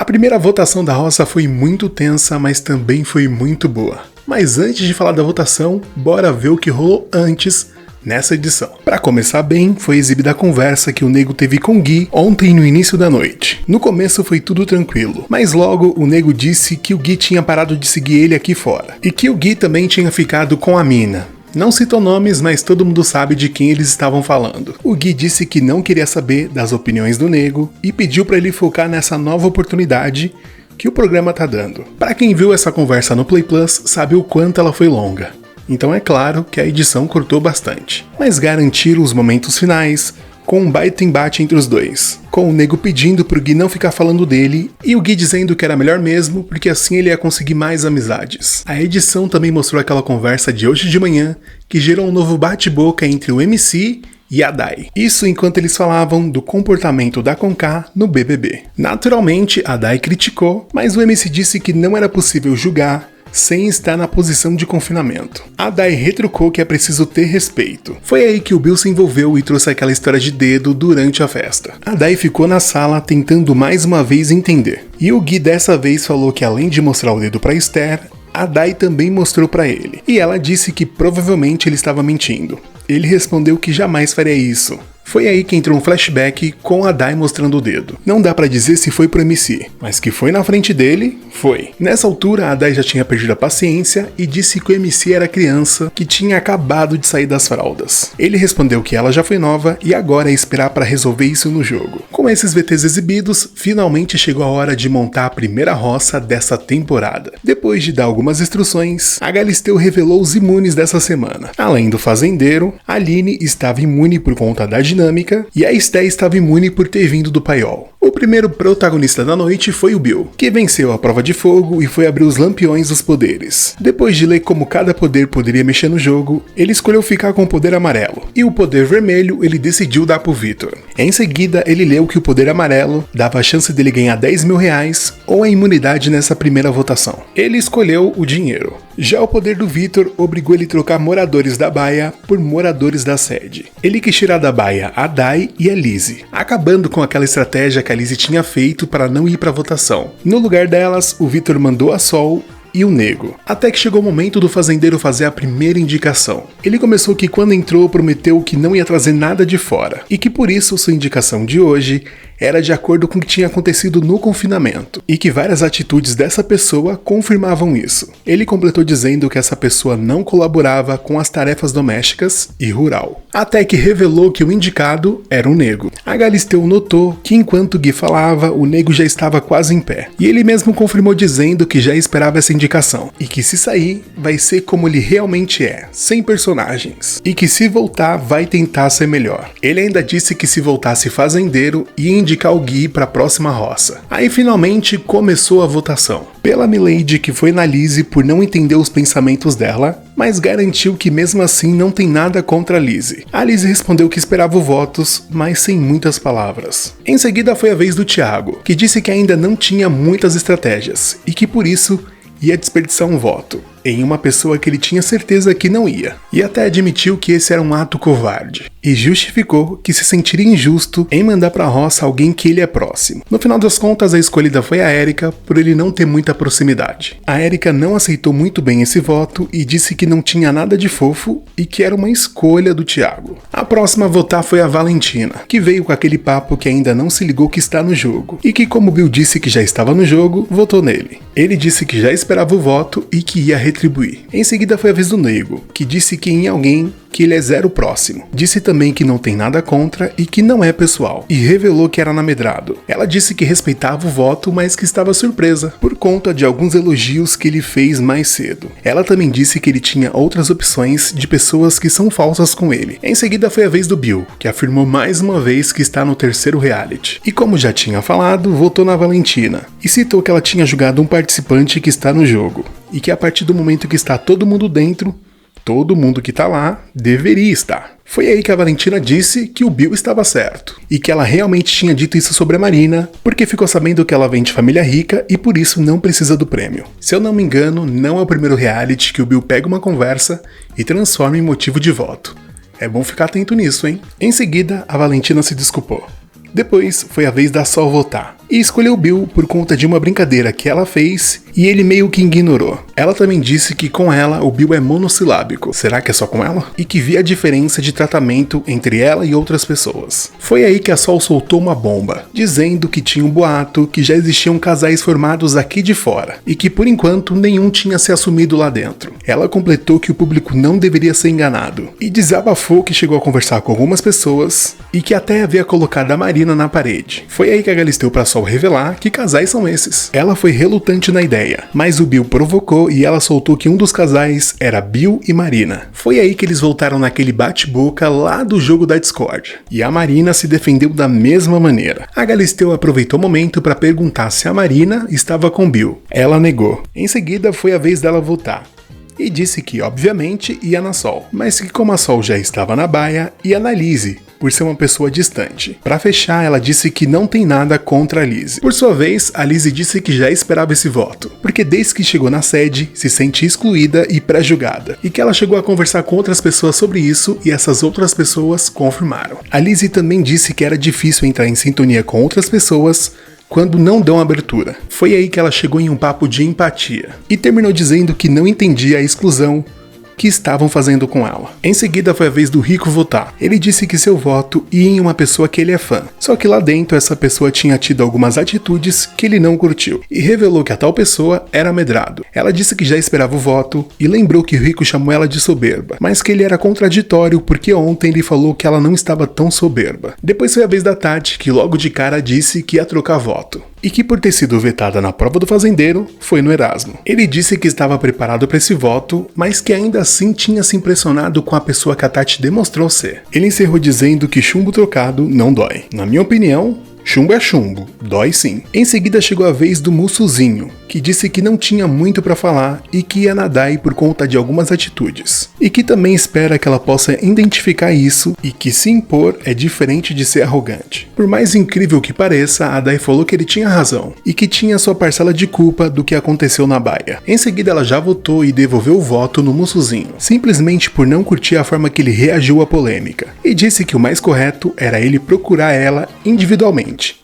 primeira votação da roça foi muito tensa, mas também foi muito boa. Mas antes de falar da votação, bora ver o que rolou antes nessa edição. Para começar bem, foi exibida a conversa que o Nego teve com Gui ontem no início da noite. No começo foi tudo tranquilo, mas logo o Nego disse que o Gui tinha parado de seguir ele aqui fora, e que o Gui também tinha ficado com a mina. Não citou nomes, mas todo mundo sabe de quem eles estavam falando. O Gui disse que não queria saber das opiniões do Nego e pediu para ele focar nessa nova oportunidade que o programa tá dando. Para quem viu essa conversa no Play Plus, sabe o quanto ela foi longa. Então é claro que a edição cortou bastante, mas garantiram os momentos finais com um baita embate entre os dois, com o Nego pedindo pro Gui não ficar falando dele e o Gui dizendo que era melhor mesmo porque assim ele ia conseguir mais amizades. A edição também mostrou aquela conversa de hoje de manhã que gerou um novo bate-boca entre o MC e a Dai. Isso enquanto eles falavam do comportamento da Conká no BBB. Naturalmente, a Dai criticou, mas o MC disse que não era possível julgar sem estar na posição de confinamento. A Dai retrucou que é preciso ter respeito. Foi aí que o Bill se envolveu e trouxe aquela história de dedo durante a festa. A Dai ficou na sala tentando mais uma vez entender. E o Gui dessa vez falou que além de mostrar o dedo pra Esther, a Dai também mostrou pra ele. E ela disse que provavelmente ele estava mentindo. Ele respondeu que jamais faria isso. Foi aí que entrou um flashback com a Dai mostrando o dedo. Não dá pra dizer se foi pro MC, mas que foi na frente dele, foi. Nessa altura, a Dai já tinha perdido a paciência e disse que o MC era criança que tinha acabado de sair das fraldas. Ele respondeu que ela já foi nova e agora é esperar pra resolver isso no jogo. Com esses VTs exibidos, finalmente chegou a hora de montar a primeira roça dessa temporada. Depois de dar algumas instruções, a Galisteu revelou os imunes dessa semana. Além do fazendeiro, a Aline estava imune por conta da dinâmica e a Esté estava imune por ter vindo do paiol. O primeiro protagonista da noite foi o Bill, que venceu a prova de fogo e foi abrir os lampiões dos poderes. Depois de ler como cada poder poderia mexer no jogo, ele escolheu ficar com o poder amarelo, e o poder vermelho ele decidiu dar pro Victor. Em seguida, ele leu que o poder amarelo dava a chance dele ganhar 10 mil reais ou a imunidade nessa primeira votação. Ele escolheu o dinheiro. Já o poder do Victor obrigou ele a trocar moradores da baia por moradores da sede. Ele quis tirar da baia a Dai e a Lizzie, acabando com aquela estratégia que a Lizzie tinha feito para não ir para a votação. No lugar delas, o Victor mandou a Sol e o Nego. Até que chegou o momento do fazendeiro fazer a primeira indicação. Ele começou que quando entrou prometeu que não ia trazer nada de fora, e que por isso sua indicação de hoje era de acordo com o que tinha acontecido no confinamento, e que várias atitudes dessa pessoa confirmavam isso. Ele completou dizendo que essa pessoa não colaborava com as tarefas domésticas e rural. Até que revelou que o indicado era o Nego. A Galisteu notou que enquanto Gui falava, o Nego já estava quase em pé, e ele mesmo confirmou dizendo que já esperava essa indicação, e que se sair, vai ser como ele realmente é, sem personagens, e que se voltar, vai tentar ser melhor. Ele ainda disse que se voltasse fazendeiro, ia indicar o Gui para a próxima roça. Aí finalmente começou a votação. Pela Milady, que foi na Lizzie por não entender os pensamentos dela, mas garantiu que mesmo assim não tem nada contra a Lizzie. A Lizzie respondeu que esperava votos, mas sem muitas palavras. Em seguida foi a vez do Thiago, que disse que ainda não tinha muitas estratégias e que por isso ia desperdiçar um voto em uma pessoa que ele tinha certeza que não ia, e até admitiu que esse era um ato covarde, e justificou que se sentiria injusto em mandar pra roça alguém que ele é próximo. No final das contas, a escolhida foi a Erika, por ele não ter muita proximidade. A Erika não aceitou muito bem esse voto e disse que não tinha nada de fofo e que era uma escolha do Thiago. A próxima a votar foi a Valentina, que veio com aquele papo que ainda não se ligou que está no jogo, e que como Bill disse que já estava no jogo, votou nele. Ele disse que já esperava o voto e que ia retribuir. Em seguida foi a vez do Nego, que disse que em alguém que ele é zero próximo. Disse também que não tem nada contra e que não é pessoal, e revelou que era namedrado. Ela disse que respeitava o voto, mas que estava surpresa, por conta de alguns elogios que ele fez mais cedo. Ela também disse que ele tinha outras opções de pessoas que são falsas com ele. Em seguida foi a vez do Bill, que afirmou mais uma vez que está no terceiro reality. E como já tinha falado, votou na Valentina, e citou que ela tinha julgado um participante que está no jogo, e que a partir do momento que está todo mundo dentro, todo mundo que tá lá deveria estar. Foi aí que a Valentina disse que o Bill estava certo, e que ela realmente tinha dito isso sobre a Marina, porque ficou sabendo que ela vem de família rica e por isso não precisa do prêmio. Se eu não me engano, não é o primeiro reality que o Bill pega uma conversa e transforma em motivo de voto. É bom ficar atento nisso, hein? Em seguida, a Valentina se desculpou. Depois foi a vez da Sol votar. E escolheu Bill por conta de uma brincadeira que ela fez e ele meio que ignorou. Ela também disse que com ela o Bill é monossilábico. Será que é só com ela? E que via a diferença de tratamento entre ela e outras pessoas. Foi aí que a Sol soltou uma bomba, dizendo que tinha um boato que já existiam casais formados aqui de fora e que por enquanto nenhum tinha se assumido lá dentro. Ela completou que o público não deveria ser enganado e desabafou que chegou a conversar com algumas pessoas e que até havia colocado a Marina na parede. Foi aí que a Galisteu pra Sol revelar que casais são esses. Ela foi relutante na ideia, mas o Bill provocou e ela soltou que um dos casais era Bill e Marina. Foi aí que eles voltaram naquele bate-boca lá do jogo da Discord. E a Marina se defendeu da mesma maneira. A Galisteu aproveitou o momento para perguntar se a Marina estava com Bill. Ela negou. Em seguida foi a vez dela votar. E disse que, obviamente, ia na Sol, mas que como a Sol já estava na baia, ia na Lizzie, por ser uma pessoa distante. Para fechar, ela disse que não tem nada contra a Lizzie. Por sua vez, a Lizzie disse que já esperava esse voto, porque desde que chegou na sede, se sente excluída e pré-julgada, e que ela chegou a conversar com outras pessoas sobre isso e essas outras pessoas confirmaram. A Lizzie também disse que era difícil entrar em sintonia com outras pessoas quando não dão abertura. Foi aí que ela chegou em um papo de empatia e terminou dizendo que não entendia a exclusão que estavam fazendo com ela. Em seguida foi a vez do Rico votar. Ele disse que seu voto ia em uma pessoa que ele é fã, só que lá dentro essa pessoa tinha tido algumas atitudes que ele não curtiu, e revelou que a tal pessoa era Medrado. Ela disse que já esperava o voto, e lembrou que o Rico chamou ela de soberba, mas que ele era contraditório porque ontem ele falou que ela não estava tão soberba. Depois foi a vez da Tati, que logo de cara disse que ia trocar voto, e que por ter sido vetada na prova do fazendeiro, foi no Erasmo. Ele disse que estava preparado para esse voto, mas que ainda assim tinha se impressionado com a pessoa que a Tati demonstrou ser. Ele encerrou dizendo que chumbo trocado não dói. Na minha opinião, chumbo é chumbo, dói sim. Em seguida chegou a vez do Mussuzinho, que disse que não tinha muito para falar e que ia na Dai por conta de algumas atitudes. E que também espera que ela possa identificar isso e que se impor é diferente de ser arrogante. Por mais incrível que pareça, a Dai falou que ele tinha razão e que tinha sua parcela de culpa do que aconteceu na baia. Em seguida ela já votou e devolveu o voto no Mussuzinho, simplesmente por não curtir a forma que ele reagiu à polêmica. E disse que o mais correto era ele procurar ela individualmente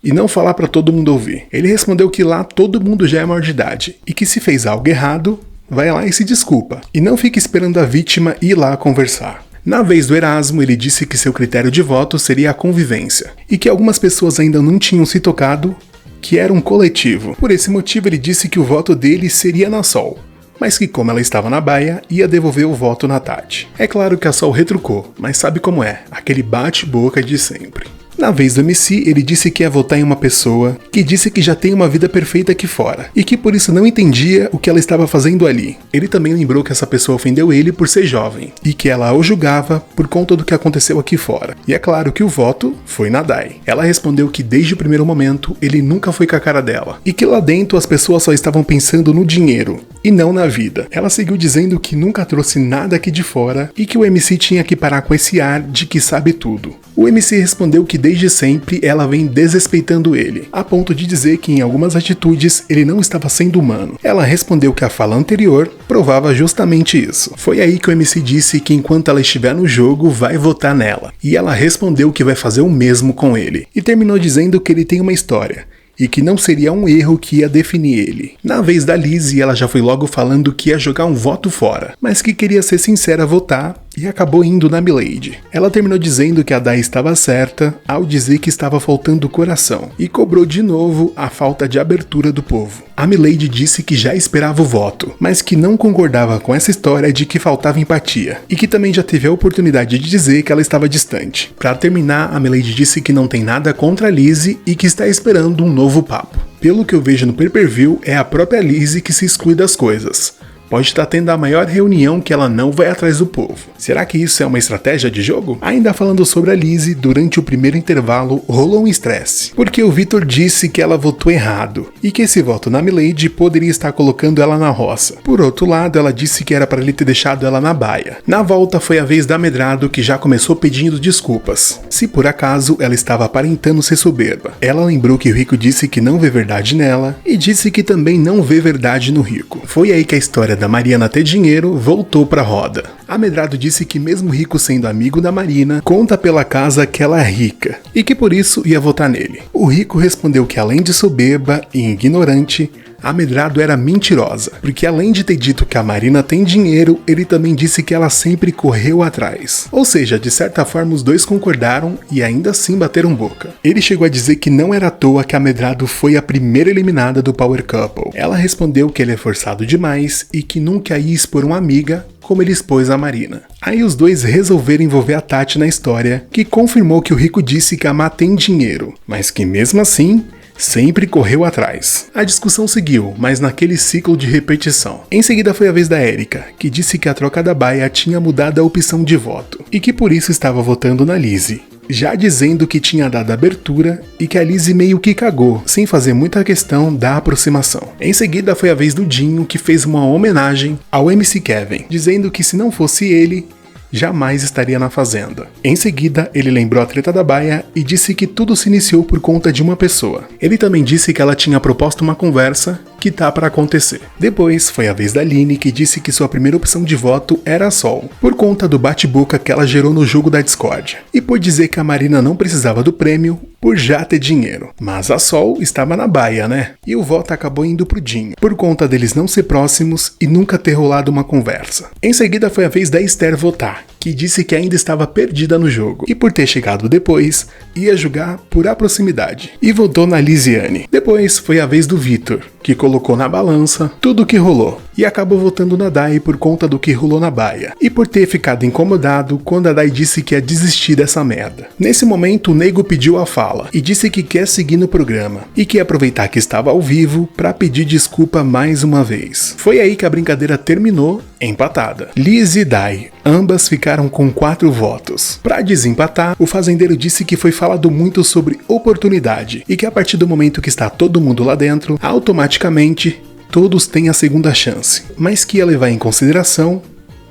e não falar pra todo mundo ouvir. Ele respondeu que lá todo mundo já é maior de idade e que se fez algo errado, vai lá e se desculpa. E não fique esperando a vítima ir lá conversar. Na vez do Erasmo, ele disse que seu critério de voto seria a convivência e que algumas pessoas ainda não tinham se tocado que era um coletivo. Por esse motivo, ele disse que o voto dele seria na Sol, mas que como ela estava na baia, ia devolver o voto na Tati. É claro que a Sol retrucou, mas sabe como é, aquele bate-boca de sempre. Na vez do MC, ele disse que ia votar em uma pessoa que disse que já tem uma vida perfeita aqui fora e que por isso não entendia o que ela estava fazendo ali. Ele também lembrou que essa pessoa ofendeu ele por ser jovem e que ela o julgava por conta do que aconteceu aqui fora. E é claro que o voto foi na Dai. Ela respondeu que desde o primeiro momento ele nunca foi com a cara dela e que lá dentro as pessoas só estavam pensando no dinheiro e não na vida. Ela seguiu dizendo que nunca trouxe nada aqui de fora e que o MC tinha que parar com esse ar de que sabe tudo. O MC respondeu que desde sempre ela vem desrespeitando ele, a ponto de dizer que em algumas atitudes ele não estava sendo humano. Ela respondeu que a fala anterior provava justamente isso. Foi aí que o MC disse que enquanto ela estiver no jogo vai votar nela, e ela respondeu que vai fazer o mesmo com ele, e terminou dizendo que ele tem uma história e que não seria um erro que ia definir ele. Na vez da Lizzie, ela já foi logo falando que ia jogar um voto fora, mas que queria ser sincera a votar e acabou indo na Milady. Ela terminou dizendo que a Dai estava certa ao dizer que estava faltando coração e cobrou de novo a falta de abertura do povo. A Milady disse que já esperava o voto, mas que não concordava com essa história de que faltava empatia e que também já teve a oportunidade de dizer que ela estava distante. Para terminar, a Milady disse que não tem nada contra a Lizzie e que está esperando um novo papo. Pelo que eu vejo no pay-per-view, é a própria Lizzie que se exclui das coisas. Pode estar tendo a maior reunião que ela não vai atrás do povo. Será que isso é uma estratégia de jogo? Ainda falando sobre a Lizzie, durante o primeiro intervalo rolou um estresse, porque o Vitor disse que ela votou errado e que esse voto na Milady poderia estar colocando ela na roça. Por outro lado, ela disse que era para ele ter deixado ela na baia. Na volta foi a vez da Medrado, que já começou pedindo desculpas, se por acaso ela estava aparentando ser soberba. Ela lembrou que o Rico disse que não vê verdade nela e disse que também não vê verdade no Rico. Foi aí que a história da Mariana ter dinheiro voltou pra roda. Amedrado disse que mesmo Rico sendo amigo da Marina, conta pela casa que ela é rica e que por isso ia votar nele. O Rico respondeu que além de soberba e ignorante, Amedrado era mentirosa, porque além de ter dito que a Marina tem dinheiro, ele também disse que ela sempre correu atrás. Ou seja, de certa forma os dois concordaram e ainda assim bateram boca. Ele chegou a dizer que não era à toa que Amedrado foi a primeira eliminada do Power Couple. Ela respondeu que ele é forçado demais e que nunca ia expor uma amiga como ele expôs a Marina. Aí os dois resolveram envolver a Tati na história, que confirmou que o Rico disse que a Má tem dinheiro, mas que mesmo assim sempre correu atrás. A discussão seguiu, mas naquele ciclo de repetição. Em seguida foi a vez da Erika, que disse que a troca da baia tinha mudado a opção de voto, e que por isso estava votando na Lizzy, já dizendo que tinha dado abertura e que a Lizzy meio que cagou, sem fazer muita questão da aproximação. Em seguida foi a vez do Dinho, que fez uma homenagem ao MC Kevin, dizendo que se não fosse ele, jamais estaria na fazenda. Em seguida, ele lembrou a treta da baia e disse que tudo se iniciou por conta de uma pessoa. Ele também disse que ela tinha proposto uma conversa que tá para acontecer. Depois, foi a vez da Aline, que disse que sua primeira opção de voto era a Sol, por conta do bate-boca que ela gerou no jogo da discórdia, e por dizer que a Marina não precisava do prêmio por já ter dinheiro. Mas a Sol estava na baia, né? E o voto acabou indo pro Dinho, por conta deles não ser próximos e nunca ter rolado uma conversa. Em seguida foi a vez da Esther votar, que disse que ainda estava perdida no jogo, e por ter chegado depois, ia julgar por a proximidade, e votou na Lisiane. Depois foi a vez do Vitor, que colocou na balança tudo o que rolou, e acabou votando na Dai por conta do que rolou na baia, e por ter ficado incomodado quando a Dai disse que ia desistir dessa merda. Nesse momento o Nego pediu a fala, e disse que quer seguir no programa, e que ia aproveitar que estava ao vivo para pedir desculpa mais uma vez. Foi aí que a brincadeira terminou empatada. Liz e Dai, ambas ficaram com 4 votos. Para desempatar, o fazendeiro disse que foi falado muito sobre oportunidade, e que a partir do momento que está todo mundo lá dentro, automaticamente todos têm a segunda chance, mas que ia levar em consideração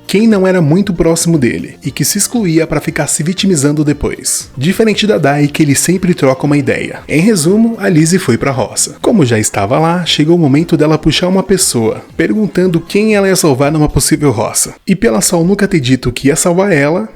quem não era muito próximo dele e que se excluía para ficar se vitimizando depois. Diferente da Dai, que ele sempre troca uma ideia. Em resumo, a Lizzy foi pra roça. Como já estava lá, chegou o momento dela puxar uma pessoa, perguntando quem ela ia salvar numa possível roça. E pela Sol nunca ter dito que ia salvar ela,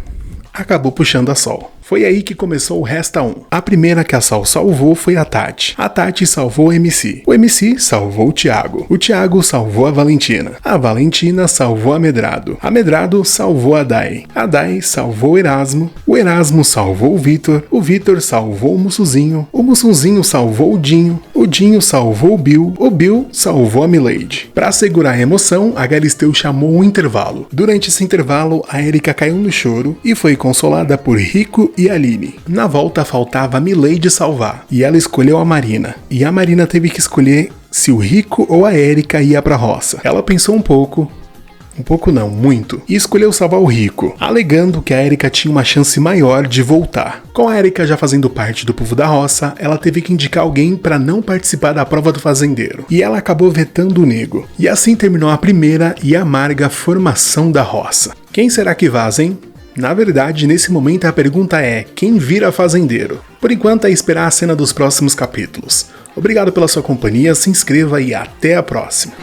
acabou puxando a Sol. Foi aí que começou o Resta 1. A primeira que a Sol salvou foi a Tati. A Tati salvou o MC. O MC salvou o Thiago. O Thiago salvou a Valentina. A Valentina salvou a Amedrado. A Amedrado salvou a Dai. A Dai salvou o Erasmo. O Erasmo salvou o Vitor. O Vitor salvou o Mussuzinho. O Mussuzinho salvou o Dinho. O Dinho salvou o Bill. O Bill salvou a Milady. Para segurar a emoção, a Galisteu chamou um intervalo. Durante esse intervalo, a Erika caiu no choro e foi consolada por Rico e Aline. Na volta faltava a Milady salvar, e ela escolheu a Marina, e a Marina teve que escolher se o Rico ou a Erika ia pra roça. Ela pensou um pouco não, muito, e escolheu salvar o Rico, alegando que a Erika tinha uma chance maior de voltar. Com a Erika já fazendo parte do povo da roça, ela teve que indicar alguém para não participar da prova do fazendeiro, e ela acabou vetando o Nego. E assim terminou a primeira e amarga formação da roça. Quem será que vaza, hein? Na verdade, nesse momento a pergunta é: quem vira fazendeiro? Por enquanto é esperar a cena dos próximos capítulos. Obrigado pela sua companhia, se inscreva e até a próxima.